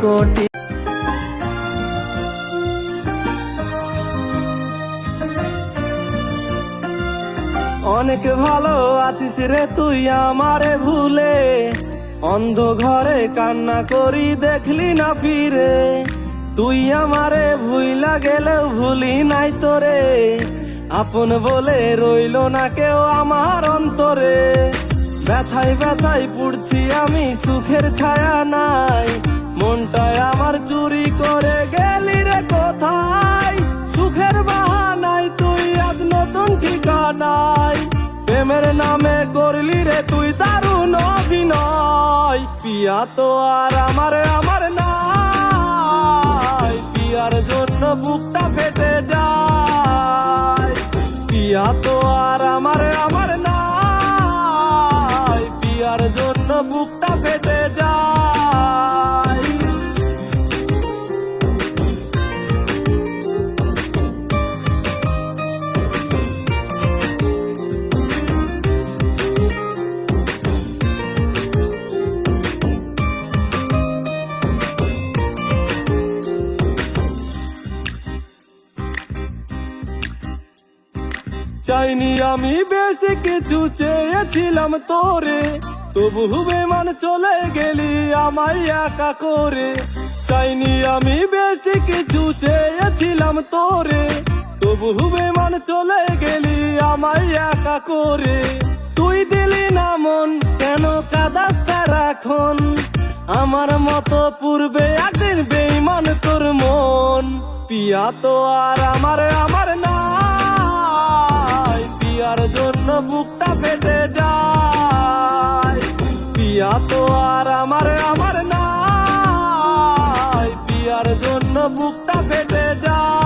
কোটি অনেক ভালো আছিস রে তুই আমারে ভুলে, অন্ধ ঘরে কান্না করি দেখলি না ফিরে। তুই আমারে ভুইলা গেলেও ভুলি নাই তোরে, আপন বলে রইল না কেউ আমার অন্তরে। ব্যথায় ব্যথায় পুড়ছি আমি, সুখের ছায়া নাই, মনটায় আমার চুরি করে গেলি রে কোথায়। সুখের বাহানায় তুই আজ নতুন ঠিকানায়, প্রেমের নামে করলি রে তুই দারুণ অভিনয়। পিয়া তো আর আমার নাই, পিয়ার জন্য বুকটা ফেটে যায়। পিয়া তো আর আমার নাই, পিয়ার জন্য বুকটা ফেটে যায়। চাইনি আমি বেশি কিছু, চেয়েছিলাম তোরে, তবু বেমান চলে গেলি আমায় একা করে। চাইনি আমি বেশি কিছু, চেয়েছিলাম তোরে, তবু বেমান চলে গেলি আমায় একা করে। তুই দিলি না মন, কেন কাঁদাস সারাক্ষণ, আমার মতো পূর্বে একদিন বেঈমান তোর মন। পিয়া তো আর আমার নাই, পিয়ার জন্য বুকটা ফেটে যায়। পিয়া তো আর আমার নাই, পিয়ার জন্য বুকটা ফেটে যায়।